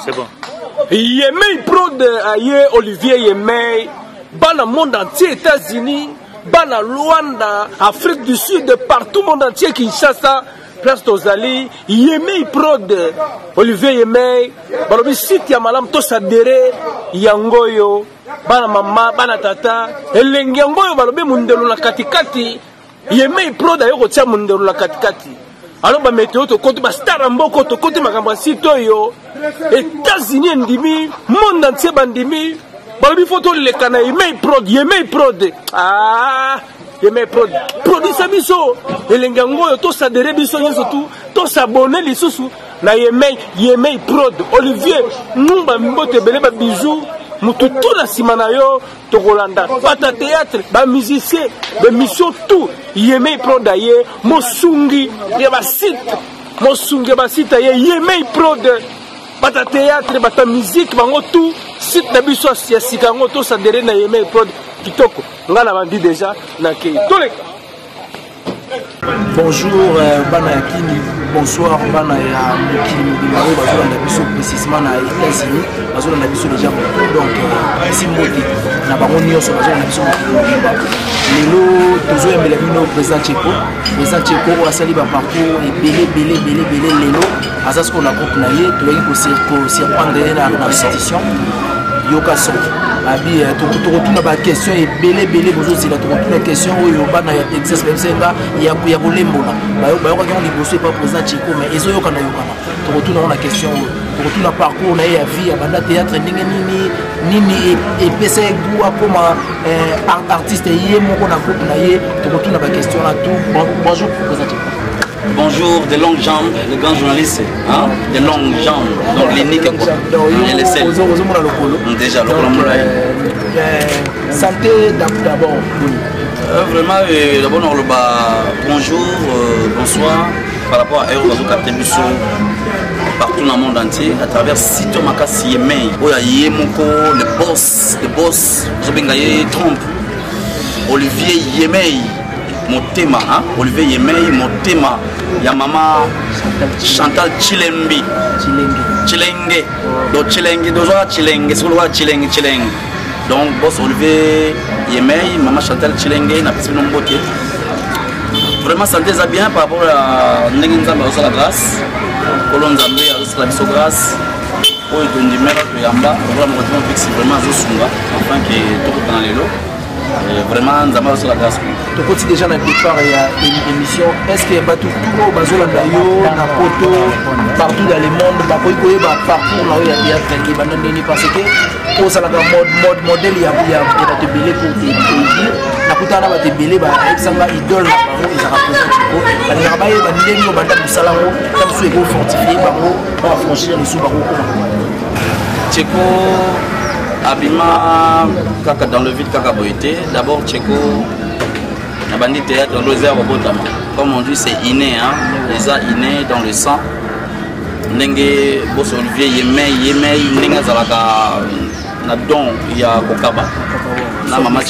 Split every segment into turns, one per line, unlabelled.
C'est bon.
Yemei Prod aye Olivier Yemei, dans le monde entier, États-Unis, dans le Rwanda, Afrique du Sud, partout le monde entier, Kinshasa, Place Tozali, Yemei Prod, Olivier Yemei, balobi site ya malam to sadere, yangoyo, bana mama, bana tata, elengi yangoyo balobi mundelo la katikati, Yemei Prod aye kotia mundelo la katikati. Alors ba météo to côté ba star mboko to côté makamba sito yo États-Unis ndimi monde entier bandimi balobi photo le kana Yemei Prod ah Yemei Prod produit biso elenga ngoyo to sadere biso nyeso to s'abonner lisusu na Yemei Prod Olivier numba mbote bele ba bijou mutu tout la simana yo to Rolanda pata théâtre ba musicien ba mission tout Yemei Prod aye mosungi ya ba site aye Yemei Prod bata théâtre bata musique bango tout site na biso ya sikango to sadere na Yemei Prod kitoko ngana bandi déjà na kei toleka.
Bonjour bana yakini, bonsoir bana ya mokili mobimaro bazola na biso précisément na États-Unis bazola na biso déjà donc ici moti na bango nyonso bazola na biso lelo tozoyembela bino président Tcheko asali ba parcours ebele lelo aza siko na groupe na ye toyaki kosirprendre na institution yoka son abi tokotuna ba question ebele bozozila tokotuna question oyo bana ya Texas bensenga ya kolembola bayoka ki on liboso pas président Tcheko mais ezoyoka na yokana tokotuna na question oyo tokotuna parcours na ye ya vie ya banda théâtre ndenge nini epesa egu akoma artiste ye moko na groupe na ye tokotuna ba question na tout. Bonjour président Tcheko.
Bonjour, des longues jambes, le grand journaliste, hein? Des longues jambes, donc l'unique et les seuls. Déjà, le
santé d'abord.
Vraiment, d'abord, bonjour, bonsoir, par rapport à Euro Captémission partout dans le monde entier, à travers Sito Makasi Yemei, Yemoko, le boss, Zobengaye Trump, Olivier Yemei. Motema, hein? Olivier Yemei, Motema, ya maman Chantal Chilenge. Donc Chilenge, Chilenge. Donc boss Olivier Yemei, maman Chantal Chilenge, n'a pas de nom beauté. Vraiment santé ça bien par rapport à Nenginzamba à la grâce, Colon Zambé à la biso grâce. Pour le numéro de Yamba, vraiment Zosunga, enfin qui est tout dans les lots. Vraiment nous avons la grâce.
Tu continues déjà dans le départ et l'émission. Est-ce qu'il y a tout Bazola Dayo, Napoto, partout dans le monde, parcours là où il y a théâtre qui va donner parce que pour ça la mode modèle il y a te belé pour te dire. Nakuta na ba te belé ba exanga idole na bango ils représentent Tcheko. Ba na ba ye ba ndengo ba ta salamo, comme sous ego fortifié bango ba franchir les sous bango.
Tcheko Abima kaka dans le vide kaka boité. D'abord Tcheko na bandi théâtre dans les airs robotama. Comme on dit c'est inné hein, les a inné dans le sang. Ndenge boss Olivier Yemei ndenge zalaka na don ya kokaba. Na mama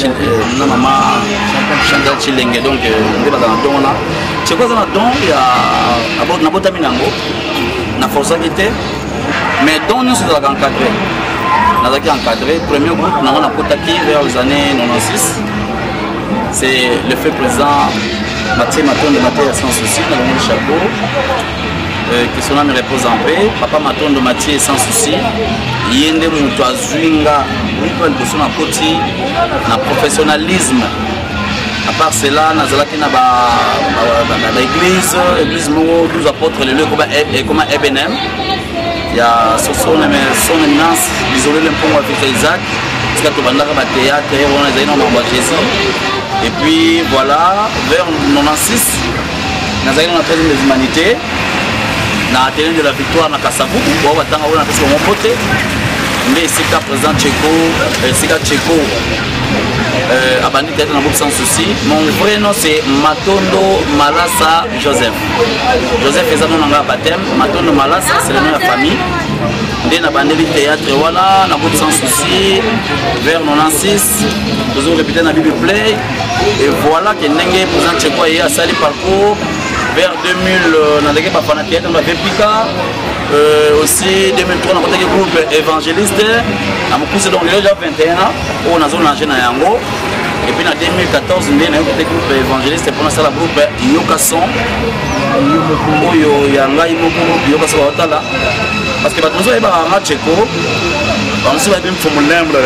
Chantal Chilenge donc ndeba dans don là. Tcheko za na don ya abord na botami nango na force qualité mais don nous zalaka encadré. Nous avons encadré, premier groupe, nous avons Potaki vers les années 96. C'est le fait président Mathieu Maton de Mathieu sans souci, dans le chapeau, qui son âme repose en paix. Papa Maton de Mathieu sans souci. Yende Moutoua Zwinga, na professionnalisme. À part cela, nous avons l'église, nous apôtres, les lieux comme Ebenem. Il y a son éminence, l'isolé l'impôt avec Isaac, parce que tu vas dans le théâtre, on a des Jésus. Et puis voilà, vers 96, nous avons la 13e des humanités, nous avons atteint de la victoire dans Kassabou, on va attendre à mon côté. Mais c'est qu'à présent Tcheko, à Bandit Théâtre dans sans souci. Mon vrai nom c'est Matondo Malassa Joseph. Joseph est un nom en baptême. Matondo Malassa c'est le nom de la famille. Dès la Bandit Théâtre, voilà, dans sans souci. Vers 96, nous avons répété dans la Bible Play. Et voilà que Nengue présente Tcheko et a sali parcours. vers 2000 dans l'équipe à Fanatique on avait Pika aussi 2003 on a le groupe évangéliste à mon poussé donc déjà 21 ans on a zone en jeune yango et puis en 2014 on a le groupe évangéliste pour ça le groupe Yokason oyo yanga imoko Yokason otala parce que batonzo eba matcheko on se va bien pour mon lembre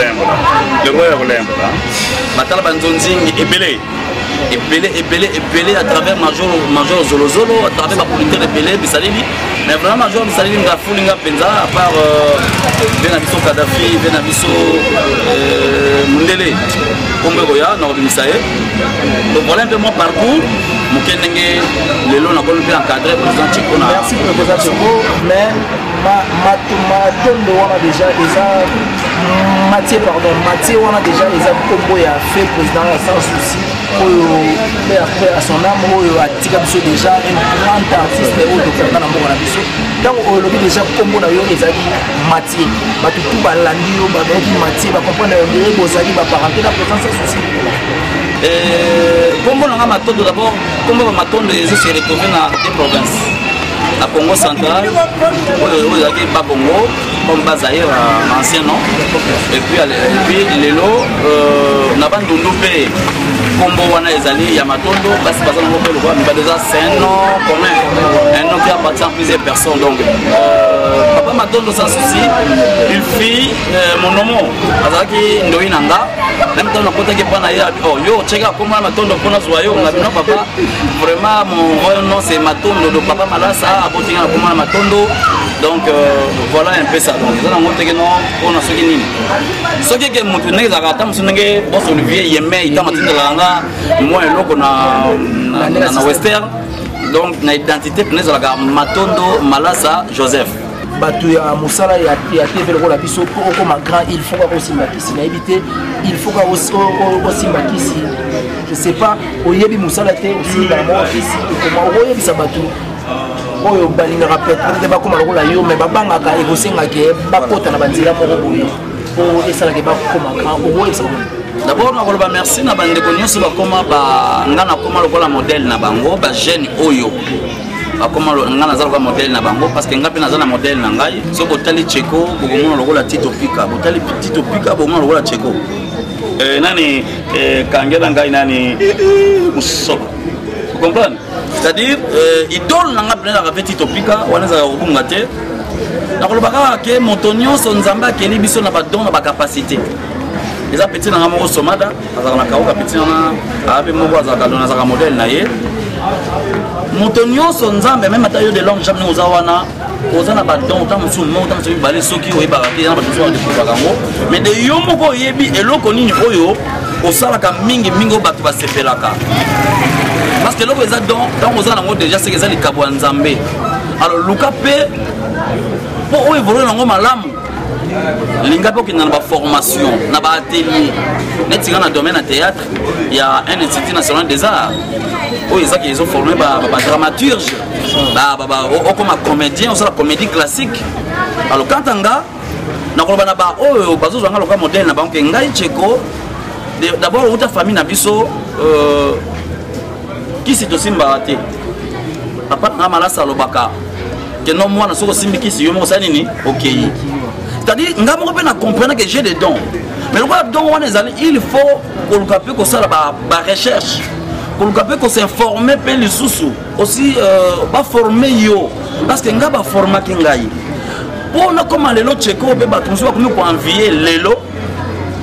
le roi lembre batala banzonzingi epelé à travers Major Zolozolo, à travers la politique epelé, Bissalini. Mais vraiment, Major Bissalini n'a pas penza, à part Benabiso Kadhafi, Benabiso Mundele, Komberoya, Norbisaye. Donc voilà un peu mon parcours. Moukenenge, les lots n'a pas pu encadrer président Tcheko.
Merci pour le président Tcheko, mais Matondo on a déjà Mathieu on a déjà les combo et a fait président sans souci. Après à son âme, a déjà un grand artiste au docteur Namorabiso. Donc on a déjà combo na yo ezali Mathieu. Tout balandi yo Mathieu va comprendre les bozali va parenté la présence sans souci.
Combo na Matondo d'abord, combo Matondo se retrouver dans des provinces. La Congo central, vous avez Babongo, comme Bazaïr, ancien nom. Et puis les lots, n'a pas de Combo wana ezali ya Matondo parce que bazana ngopelo kwa mais déjà c'est un nom commun, un nom qui appartient à plusieurs personnes donc papa Matondo sans souci il fit mon nom azaki ndoi nanga même temps nakota ke pana ya oh yo cheka comment Matondo pona zoyo ngabino papa vraiment mon vrai nom c'est Matondo donc papa Malasa abotinga comment Matondo donc voilà un peu ça donc ça ngote ke non pona soki nini soki ke mutu neza kata musunenge boss Olivier Yemé itamatinda langa moi loko na western donc na identité pnez la Matondo Malasa Joseph
batu ya musala ya TV lokola biso ko ma grand il faut ko simbakisi na éviter il faut ko simbakisi je sais pas oyebi musala te aussi dans mon office comment oyebi sabatu oyo balinga peut-être ba koma lokola yo mais babanga ka ekosenga ke bakota na banzira moko boye pour esala ke ba koma grand oyebi sabatu.
D'abord, je vous remercie. Je vous remercie modèle na bango, ba jeune oyo. Modèle na bango parce que ngapi nazana modèle na ngai. So botali Tcheko, bogomono lokola Tito Pika, botali Tito Pika, bogomono lokola Tcheko. Nani kangela ngai nani musoko. Vous comprenez? C'est-à-dire idole na ngapi na rafeti Tito Pika, wanaza kubunga te. Na kolobaka ke Montonio son nzamba keli biso na ba don na ba capacité. Les petits dans la somada, na kauka petit na abe moko azaka dona zaka modèle na ye. Montonio son nzambe même atayo de longue jamais ozawana, ozana ba don ta musu monta musu balé soki oyeba ka na ba musu de kubakango. Mais de yo moko yebi eloko nini oyo osala ka mingi batu ba sepelaka. Parce que loko eza don tant ozana ngo déjà c'est que ça li kabwa nzambe. Alors luka pe pour o évoluer nango malamu. Linga pour qu'il y ait une formation, un atelier. Dans le domaine du théâtre, il y a un institut national des arts où ils ont formé des dramaturges, comme un comédien, aussi la comédie classique. Alors quand on a un modèle, d'abord, la famille Nabiso qui s'est aussi mbarate. Papa Malasa Lobaka, que non, moi, je suis aussi qui ok. C'est-à-dire, nous comprenons que j'ai des dons. Mais le don, il faut qu'on fasse la recherche, qu'on s'informe les sous aussi pas former yo parce que nous avons formé kingai. Pour nous comme les lots Tcheko, nous avons envier les lots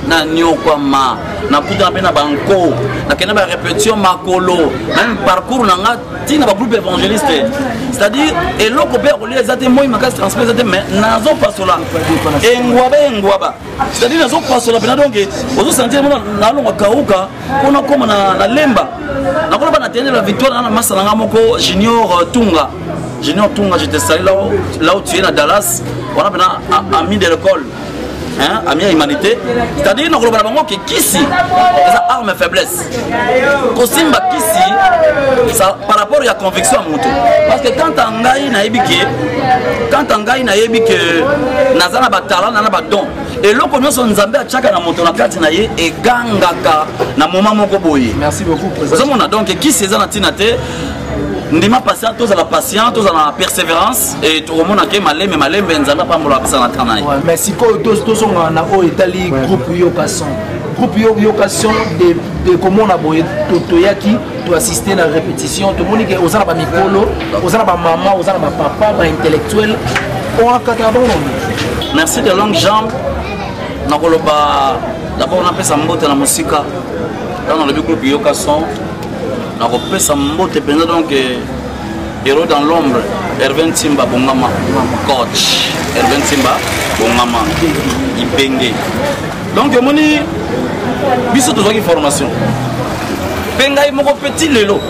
na nyokama na kuta na banko na kena ba répétition makolo même parcours na ngati na ba groupe évangéliste c'est-à-dire eloko pe ko les até moi makas transmettre até mais nazo pasola engwaba c'est-à-dire nazo pasola pena donc ozo sentir na longa kauka kona koma na lemba na kona ba na tenir la victoire na masa na moko Junior Tunga j'étais salé là où tu es à Dallas on a bena ami de l'école. Hein, ami à humanité, c'est-à-dire que nous avons Kisi, c'est arme faiblesse. Kosimba Kisi, par rapport à la conviction à Moutou. Parce que quand Tangaï n'a ébité, Nazana Batala n'a pas don. Et l'on connaît son Zambé à Tchaka na Montonakati naye et Gangaka na Moma Mokoboye.
Merci beaucoup, président.
Donc, qui c'est Zanatinate? ndima patient, tous à la patience, tous à la persévérance et tout le monde a que malem nzamba pas mbola pesa na travail.
Mais si ko tous on a au Italie groupe Yokason. Groupe Yokason de comment on a boyé toyaki to assister à la répétition, tout le monde que aux ana ba mikolo, aux ana ba maman, aux ana ba papa, ba intellectuel. On a kataba.
Merci de longues jambes. D'abord on appelle ça mbote na musika. Dans le groupe Yokason. On appelle ça mbote pendant donc héros dans l'ombre, Hervé Ntimba Bongama, coach, Hervé Ntimba Bongama, Ibenge. Donc, je dis, biso toujours une formation. Benga est mon petit lelo.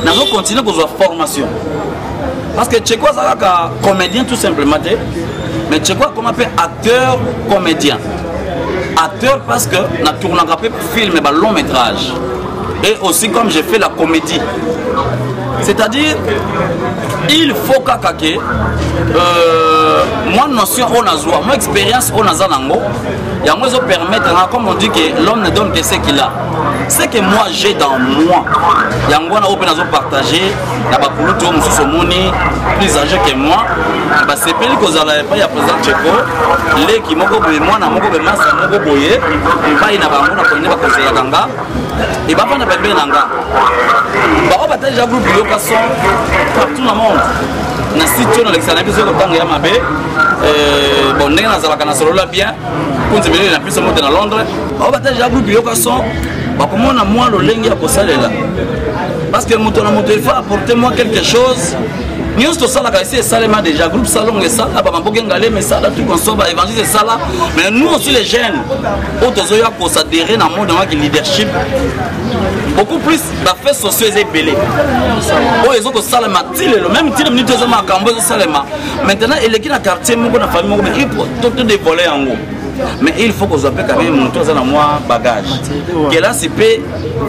Nous allons continuer à avoir formation. Parce que Tcheko c'est un comédien tout simplement, mais Tcheko comme appelle acteur comédien. Acteur parce que nous tournons un film et long métrage. Et aussi comme j'ai fait la comédie. C'est-à-dire, il faut que moi notion on a joué, moi expérience on a zanango, et moi je permettre, comme on dit que l'homme ne donne que ce qu'il a. C'est que moi j'ai dans moi. Et moi on a partagé, la bakulu tout monsieur Somoni plus âgé que moi. Bah c'est pas que vous allez pas y présent Tcheko, les qui m'ont boyé moi na moko be massa moko boyé, et pas ina ba mona ko ina ba conseiller ganga. Et bah pas na bébé nanga. Bah on partage un groupe Yokason partout dans le monde. Na site na Alexandre biso ko tanga ya mabe. Bon ndenge na zala kana solo la bien. Pour se venir na plus monter dans Londres. On partage un groupe Yokason. Bah comment na moi le lengi ya ko salela. Parce que moto na moto il faut apporter moi quelque chose. Nous sommes ici, Salema déjà, groupe Salon et ça, mais ça, tout consomme, évangile ça là. Mais nous aussi les jeunes, autres ont s'adhérer dans le monde de leadership. Beaucoup plus d'affaires sociales et belées. Oh, ils ont que Salema, même si nous sommes à Cambo, Salema. Maintenant, il est dans le quartier, dans la famille, il faut tout dévoiler en haut. Mais il faut que vous appuyez quand même mon tour dans moi bagage. Que là c'est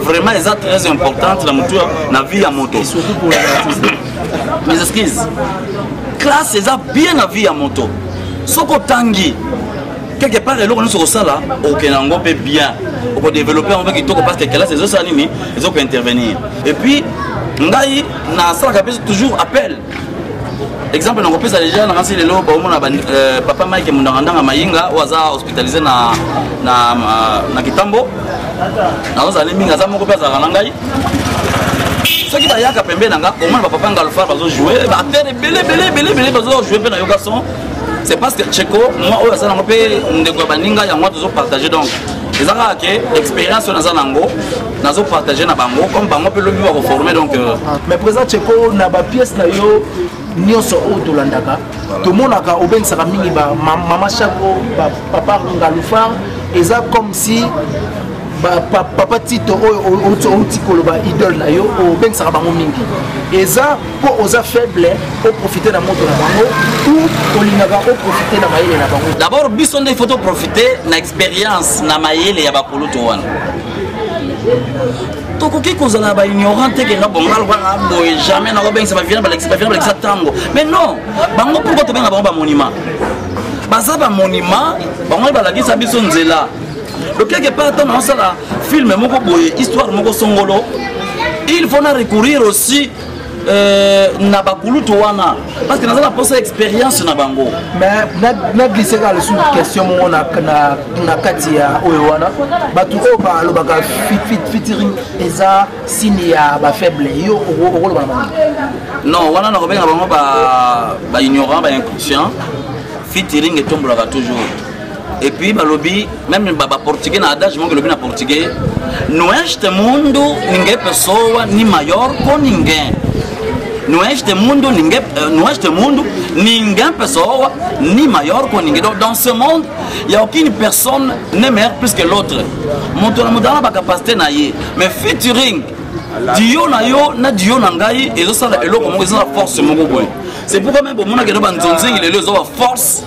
vraiment très importante la moto la vie à moto. Mes excuses. Classe c'est bien la vie à moto. Soko tangi quelque part et nous sur ça là, OK nango peut bien. On peut développer on veut qu'il parce que là c'est ça nini, ils ont pu intervenir. Et puis ngai na ça toujours appel. Exemple, on peut déjà dans les lots, papa Mike Mundangandanga Mayinga, ou hospitalisé na Kitambo. Dans les allées minga, ça m'a coupé à Rangai. Ce qui va y avoir pembe nanga, comment papa Ngalfa va jouer, belé va jouer dans Yokason. C'est parce que Tcheko, moi, au Yasa Nango, Ndeko Baninga, et moi, nous partager donc. Les gens qui ont l'expérience dans Zanango, nous avons partagé dans Bango, comme Bango peut le mieux reformer donc.
Mais présent Tcheko, n'a pas pièce na yo. Nyonso otolandaka tout le monde a oben saka mingi ba mama chako papa Ngalufar eza comme si papa Tito o ba idole na yo oben saka bango mingi eza po oza faible o profiter na moto na bango ou olingaka o profiter na mayele na bango.
D'abord biso nde faut profiter na expérience na mayele ya bakolo to wana. Tokoki kozala ba ignorante que na bongal wana boy jamais na robin ça va venir ba l'expérience tango. Mais non, bango pourquoi to benga bango ba monument. Baza ba monument, bango ba la gisa biso nzela. Donc quelque part dans ça la film moko boy histoire moko songolo, il faut na recourir aussi na bakulu to wana parce que na poser expérience na bango.
Mais na glisser la sous question mon na katia oyo wana batu o ba lo baka featuring eza signe ya ba faible yo o lo ba.
Non wana na robenga bango ba ignorant ba inconscient featuring et tombe là toujours. Et puis balobi même baba portugais na adage mon lobi na portugais no este mundo ninguém pessoa ni maior com ninguém. No este mundo ninguém pessoa ni maior que ninguém. Donc dans ce monde, il n'y a aucune personne n'est meilleure plus que l'autre. Mon tour n'a pas capacité naïe. Mais featuring, Dio na yo na Dio nangai et ça et l'autre comment ils ont la force mon boy. C'est pourquoi même pour mon agent banzonzi il est le force.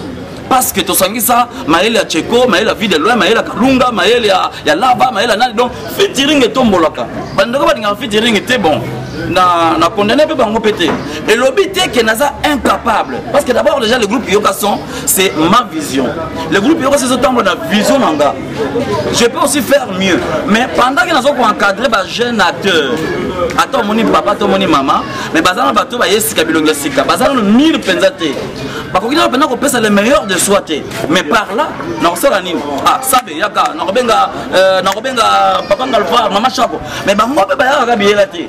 Parce que tu sens ça, Maël ya Tcheko, Maël la vie de loin, Maël la Kalunga, Maël ya Lava, Maël la donc featuring est tombolaka. Bandoko ba dinga featuring était bon. Na condamné peu bango pété. Et l'obité qui est incapable. Parce que d'abord déjà le groupe Yokason c'est ma vision. Le groupe Yokason c'est tombe la vision nanga. Je peux aussi faire mieux. Mais pendant que nous avons encadré les jeunes acteurs, ata omoni papa to omoni mama mais bazana bato bayesika bilongo sika bazana no mille penzate bakoki na pena ko pesa le meilleur de soi te mais par là na osala nini ah sabe yaka na kobenga papa ngalfa mama chako mais bango pe bayaka biyela te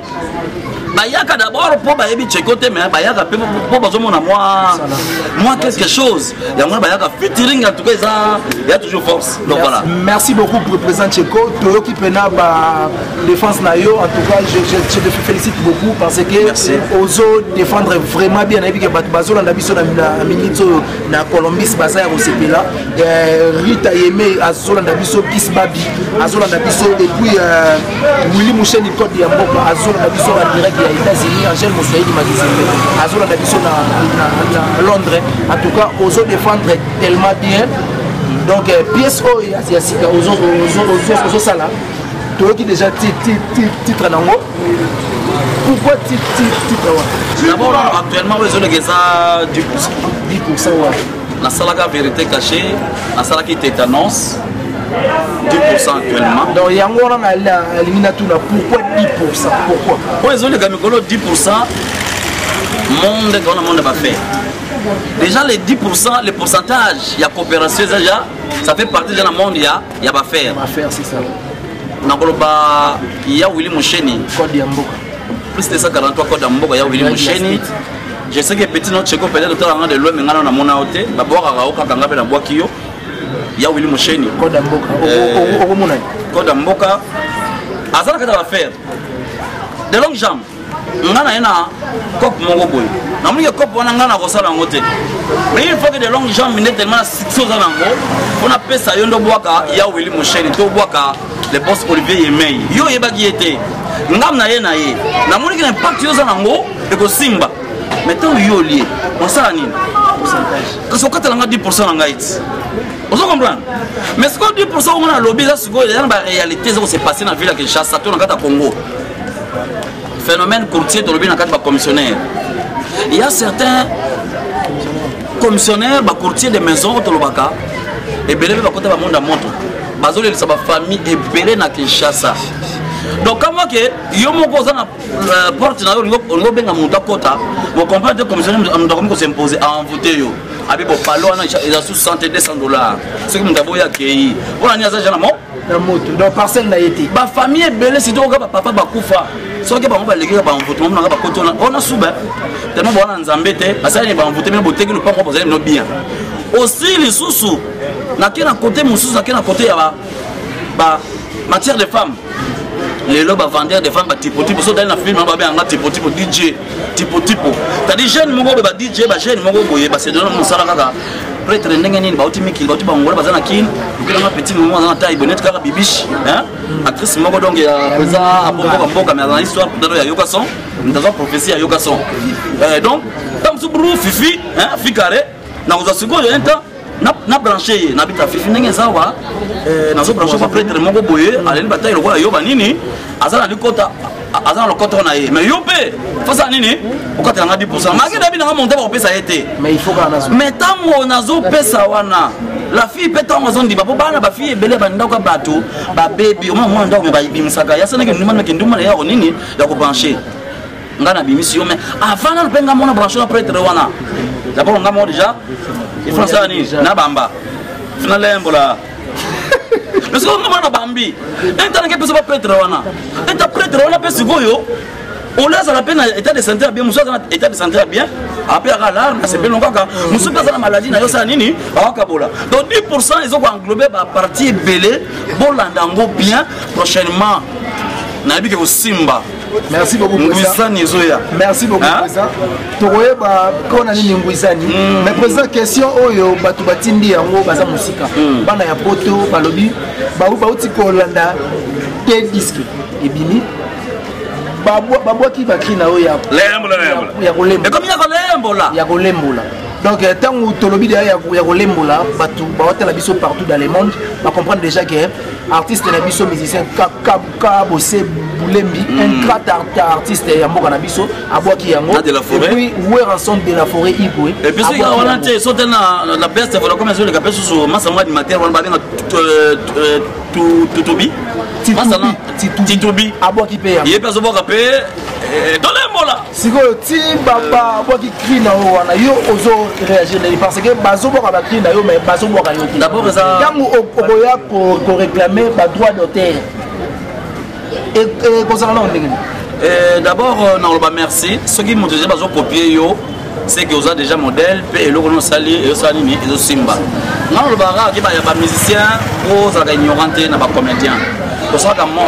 bayaka d'abord pour bayebi tchekote mais bayaka pe pour bazomona moi quelque chose ya moi bayaka featuring en tout cas ça il y a toujours force donc voilà
merci beaucoup pour le président Tcheko Toyo qui pena ba défense na yo en tout cas je te félicite beaucoup parce que ozo défendre vraiment bien et que bazo na biso na minute na Colombie basa ya osepela Rita Yeme azola na biso Kisbabi azola na biso et puis Willy Moucheni Côte ya Mboka azola na biso en direct des États-Unis, Angèle Moussaïdi m'a dit Azola Nabiso à Londres. En tout cas, aux autres défendre tellement bien. Donc, PSO et Asiasika, aux autres salles, toi qui déjà titre Nango. Pourquoi titre
d'abord, actuellement, vous avez ça 10%.
10%,
la salaka vérité cachée, la salaka qui t'annonce. 10% actuellement.
Donc, il y a un éliminatoire. Pourquoi 10%? Pourquoi?
Oui, ils ont les 10%. Monde va faire. Déjà, les 10%, le pourcentage, il y a coopération déjà. Ça fait partie de la monde, il y a pas faire.
C'est ça.
Il y a Willy Moucheni. Plus de 143 codes d'Amboka, il y a Willy Moucheni. Je sais que petit notre Tcheko peut-être de l'eau, mais on a mon auto. D'abord, à Raoka, quand on a bois qui il y a Willy Moucheni.
Code
Mboka. Azala kata va faire. De longues jambes. Ngana yana cop mongo boy. Na muli cop wana ngana ko sala ngote. Mais il faut que de longues jambes mine tellement succès za nango. On appelle ça yondo boaka ya Willy Moucheni to boaka le boss Olivier Yemei. Yo yeba ki était. Ngam na ye na ye. Na muli ki impact yo za nango e ko simba. Mais tant yo lié. On sala nini? Parce que quand on a 10% en Haïti. Vous comprenez? Mais ce qu'on dit pour ça, on a lobby, c'est la réalité, ça s'est passé dans la ville de Kinshasa, dans le Congo. Phénomène courtier de lobby dans le cadre commissionnaire. Il y a certains commissionnaires, courtiers de maisons au Tolobaka, et belé va côté monde à moto. Bazole sa famille et belé na Kinshasa. Donc comment que yo mo ko na porte na yo ngo benga monta kota, vous comprenez que commissionnaire on doit s'imposer à envoûter yo. Abi bo palo na eza sous $100 $200. Ce que mutabo ya kei. Ona nya za jana mo
na moto. Donc parcelle na été.
Ba famille belé si to ka papa ba kufa. So ke ba mo ba leki ba envoûter mo na ba kotona. Ona suba. Tellement bona nzambe te, asala ni ba envoûter me boteki no pa mo poser no bien. Aussi les sous na kena côté mususu na kena côté ya ba matière de femmes. Les lobes vendeurs des femmes tipo so dans la film on va bien en tipo DJ tipo t'as des jeunes mongo ba DJ ba jeune mongo boye ba c'est de non sala kaka prêtre ndenge nini ba utimiki ba utiba ngola bazana kin ukila ma petit moment dans taille bonnet kaka bibiche hein actrice mongo donc ya présent à mboka mais dans l'histoire de ya yokason dans une prophétie ya yokason donc comme sous brou fifi hein ficaré na uza siko yo enta na branché na bita fifi ndenge sawa na zo branché ba prêtre mongo boye aleni bataille lokola yo ba nini azala likota azala lokota na ye mais yo pe fasa nini okata nga 10% maki dabi na monter ba pesa été
mais il faut que nazo
mais tango nazo pesa wana la fille pe tango zo ndiba po bana ba fille ebele ba ndako bato ba baby o mwa ndako me ba ibimisaka ya sana ke nduma me nduma ya ko nini ya ko brancher ngana bimisi yo mais avant na penga mona brancher na prêtre wana d'abord ngamo déjà il faut ça nini na bamba finalement la mais c'est comment na bambi entendre que personne prêtre wana interprète wana pe sigoyo on laisse la peine état de santé bien muso na état de santé bien après l'alarme c'est bien longaka muso pas na maladie na yo ça nini akabola donc 10% ils ont englobé ba partie belé bolandango bien prochainement na bi ke Simba.
Merci beaucoup président. Merci beaucoup président. Tokoyeba kona nini ngwisani. Mais président question oyo batu batindi yango baza musika. Bana ya poto balobi ba uti ko Holanda te disque ebini. Babwa ki bakri na oya.
Lembola.
Ya kolembola.
Et comme
ya kolembola. Donc tant que tolobi derrière ya kolembola batu ba hôtel biso partout dans le monde, ba comprendre déjà que artiste na biso musicien ka bossé Boulembi un grand artiste ya mboka na biso abwaki yango et puis ouais ensemble de la forêt Ibwe
et puis c'est on a été sauté la best voilà comme les capes sur massa moi du matin on va bien tutobi Titubi
abwaki pe
ye pe azoboka pe tolembola
sikoyo ti baba abwaki cri na yo wana yo ozo réagir parce que bazoboka ba cri na yo mais bazoboka yo te
d'abord ça
yango okoya ko réclamer ba droit d'auteur et kozala na ndenge
d'abord na merci ceux qui m'ont déjà bazo copier yo c'est que vous avez déjà modèle et le qu'on sali et sali ni et simba non le bara qui ba ya ba musicien pour ça ignoranté na ba comédien pour ça comme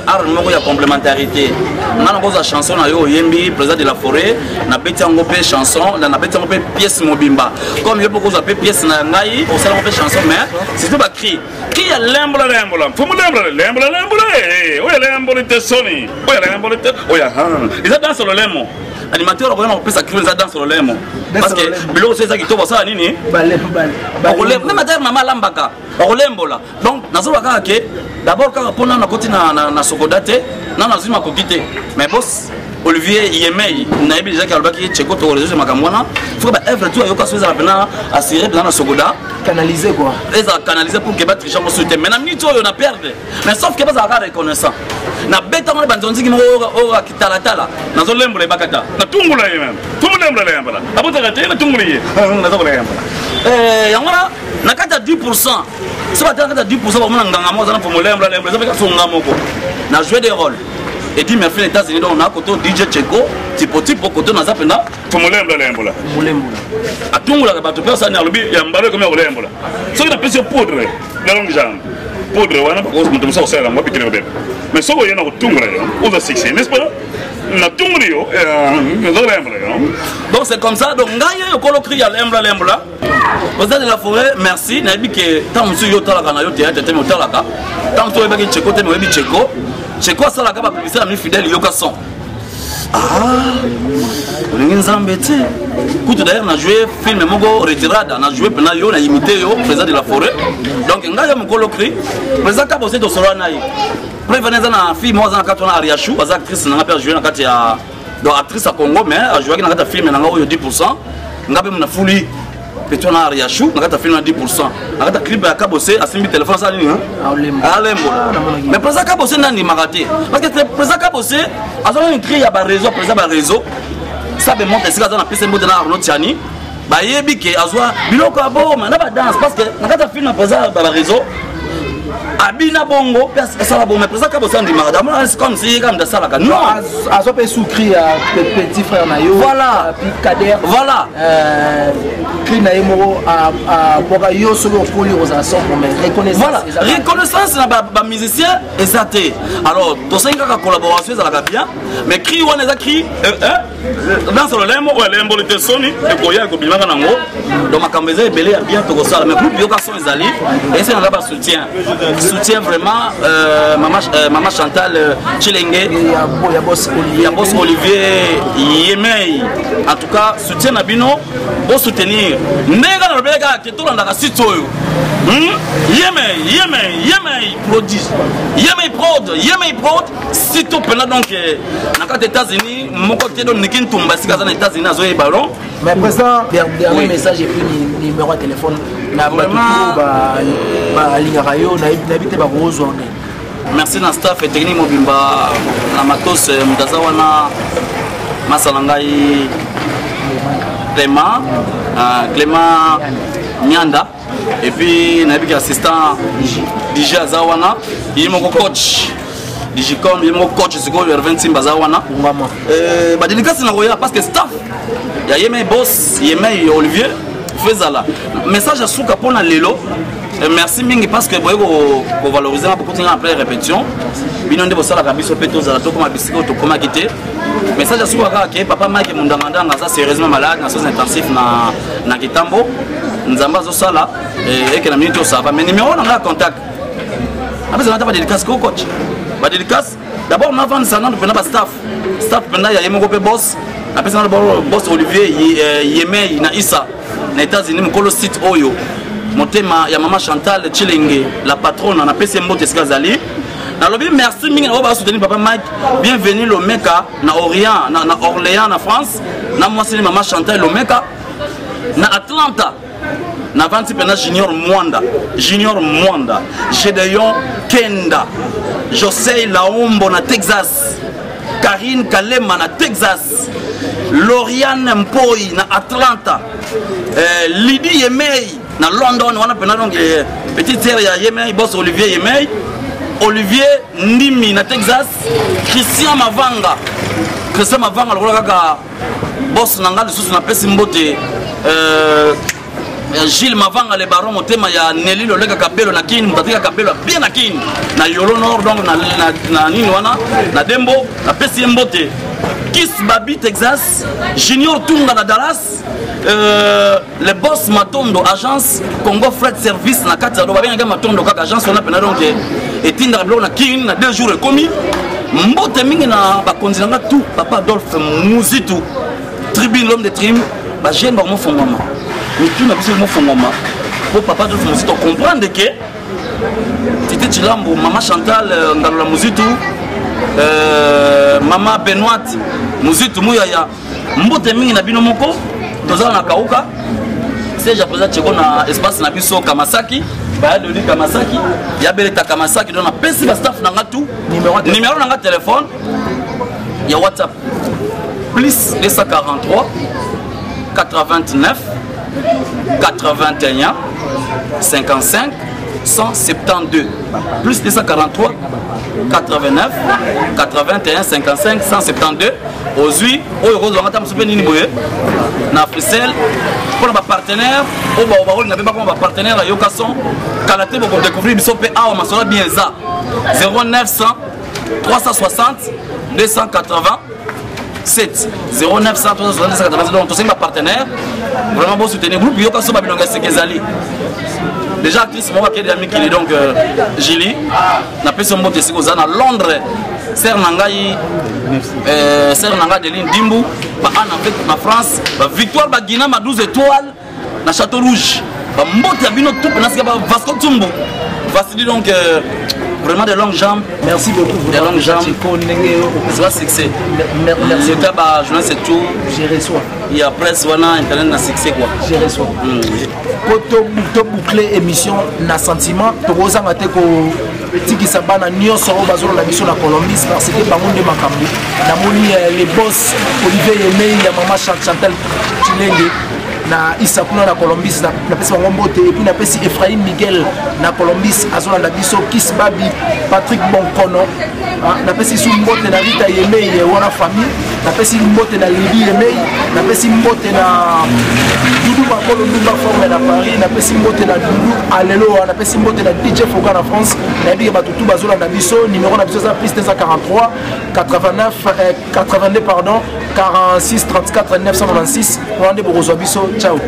art moko ya complémentarité na cause chanson na yo yembi président de la forêt na beti yango pe chanson na beti yango pe pièce mobimba comme yo beaucoup appelle pièce na ngai au salon pe chanson mais c'est tout ba cri ya lembola fumu lembola oya lembola te soni oya lembola te oya ils dansent le lemo animateur on va penser que ils dansent le lemo parce que bilo c'est ça qui to ça nini balé na madame mama lambaka olembola donc nazo baka ke d'abord quand on a côté na sokodate na nazima kokite mais boss Olivier Yemei na ebi déjà kalbaki cheko to réseau makamwana faut ba œuvre tout ayoka soza bena assurer dans sokoda
canaliser quoi
les a canaliser pour que ba tricher mo souter mais na minute on a perdre mais sauf que ba za reconnaissant na beta mo banzonzi ki mo o kitala tala na zo lembola bakata na tungula ye même lembola abota ka tena tungula ye na zo lembola yangora na kata 10% c'est pas kata 10% ba mo nganga mo za na pour lembola ça fait ka songa moko na jouer des rôles et dit mais les États-Unis on a côté DJ Cheko tipo côté na zapenda pour lembola a tungula ka bato personne na lobi ya mbalo comme lembola so na pese poudre la longue jambe poudre wana parce que mutum so sala mwapi kile bebe mais so yena ko tungula yo uza 6 n'est-ce pas na tungula yo lembola yo donc c'est comme ça donc ngaye yo kolo cri ya lembola Président de la forêt, merci. Na bi que tant monsieur yo talaka na yo théâtre te mo talaka. Tant to ebaki Cheko te mo ebi Cheko sala ka ba publicité na mi fidèle yo ka son. Olingi nzambe te. Kutu d'ailleurs na joué film moko retirada na joué pena yo na imité yo président de la forêt. Donc ngayo mo kolo cri. Président ka bosé to solo na yi. Prévenez na film mo za na katona Ariachou, za actrice na pa joué na kati ya donc actrice à Congo mais a joué na kati film na ngo 10%. Ngabe mo na fuli Petit on a Ariachou, on a fait 10%. On a clip à Kabosé, à Simbi téléphone, ça lui. Mais président Kabosé n'a ni maraté. Parce que président Kabosé, a une cri à réseau, président réseau. Ça me montre ce qu'on a fait, c'est de Arnaud Tiani. Bah, il y a biqué, à soi, biloko à beau, mais on a pas danse. Parce que on a fait un président réseau. Abina bongo ça va bon mais président Kabosé ndi marada c'est comme si comme de ça là non
a so pe soukri à petit frère na yo
voilà
puis Kader
voilà
cri na yemo a boka yo solo ko li osation mais reconnaissance
voilà reconnaissance na ba musicien exacté alors to senga ka collaboration za la bien mais cri wana za cri dans le lemo ou lembo le soni e ko ya ko bilanga nango donc makambeze belé bien to ko sala mais groupe yo ka son ezali et c'est un soutien vraiment maman Chantal Chilenge il y a boss Olivier Yemei en tout cas soutien Nabino pour soutenir nega na bega que tout l'anda site oyo Yemei prodige Yemei prod site pena donc na kati États-Unis moko te don nikin tumba sika za na États-Unis azoye ballon
mais président dernier message et puis numéro de téléphone na ba ligne radio na habité ba rozo
merci na staff et technique mobimba na matos mutaza wana masalangai Clément Nyanda et puis na biki assistant DJ Azawana yimo coach Digicom yimo coach siko Hervé Simba Azawana ba délicat na roya parce que staff ya Yemei boss Yemei Olivier faisala message à souka pona lelo merci mingi parce que boyeko ko valoriser beaucoup de après répétition bino ndebo sala kabiso peto za to comme bisiko to comme kité message à souka ka ke papa Mike Mundanganda ça sérieusement malade na soins intensif na Kitambo nzamba zo sala et que la minute ça va mais numéro na contact après ça n'a pas dédicace ko coach ba dédicace d'abord on avance ça on ba staff pena ya yemo ko boss après ça boss Olivier Yemei na Issa na États-Unis mokolo site oyo motema ya maman Chantal Chilenge la patronne na PC Mbote Skazali na lobby merci mingi na ba soutenir papa Mike bienvenue le Mecca na Orient na Orléans na France na moi c'est maman Chantal le Mecca na Atlanta Navanti pena Junior Mwanda, Gédéon Kenda, José Laombo na Texas, Karine Kalema na Texas, Lauriane Mpoi na Atlanta, Lydie Yemei na London, on a pena donc petite sœur ya Yemei, boss Olivier Yemei, Olivier Ndimi na Texas, Christian Mavanga le kaka boss nanga le sous na pesi mbote Gilles Mavanga le baron motema ya Nelly le kaka kabelo na kini mutatika kabelo bien na kini na Yolo Nord donc na nini wana na Dembo na pesi mbote Kiss Babi Texas Junior Tunga na Dallas le boss Matondo agence Congo Freight Service na kati ya babengaka Matondo kaka agence on a pena donc etinda kabelo na kini na 2 jours et commis mbote mingi na bakonzi nanga tout papa Adolphe Muzitu tribune l'homme de trim ba jeune ba mo fongoma mais tout na biso mo fongoma pour papa Adolphe Muzitu comprendre que Titi Chilambo maman Chantal Ngalola Muzitu maman Benoît Muzitu muyaya mbote mingi na bino moko tozala na kauka c'est ja présent cheko na espace na biso Kamasaki ba de Kamasaki ya beleta Kamasaki donc na pesi ba staff nanga tout numéro nanga téléphone ya WhatsApp plus 243 89 81 55 172 plus 243 89 81 55 172 aujourd'hui oyo kozwa ngata musupe nini boye na Frisel pour ba partenaire o ba ba na ba partenaire yo kason kalaté pour découvrir biso pe awa masola bien ça 0900 360 280 7 0900 360 280 donc tous ces partenaires vraiment bon soutenir groupe yo kason ba bilonga sekezali déjà actrice moi qui est ami qui est donc Julie na personne monte ici aux à Londres Sœur Nangai Sœur Nanga de Lindimbu ba en fait na France ba Victoire ba Guinée ma 12 étoiles na Château Rouge ba monte bino tout na ska ba Vasco Tumbu Vassili donc vraiment de longues jambes. Merci beaucoup. De longues jambes. C'est un succès. Merci. Le cas bah journaliste c'est tout. J'ai reçu. Et après voilà internet na succès quoi. J'ai reçu.
Koto boucler émission na sentiment to kozanga te ko tiki sabana nyonso o bazolo la biso na Colombie parce que bango nde makambo na moni les boss Olivier Yemei ya maman Chantal Chilenge na Isakuna na Colombie na pesi bango mbote et puis na pesi Ephraim Miguel na Colombie azola na biso Kiss Babi Patrick Bonkono na pesi su mbote na Rita Yemei wana famille na pesi mbote na Lydie Yemei na pesi mbote na Doudou Makolo Ndumba forme na Paris na pesi mbote na Doudou Alelo na pesi mbote na DJ Foga na France na biga batutu bazola na biso numéro na biso za plus 243 89 82 pardon 46 34 996 Rwanda Borozo biso ciao.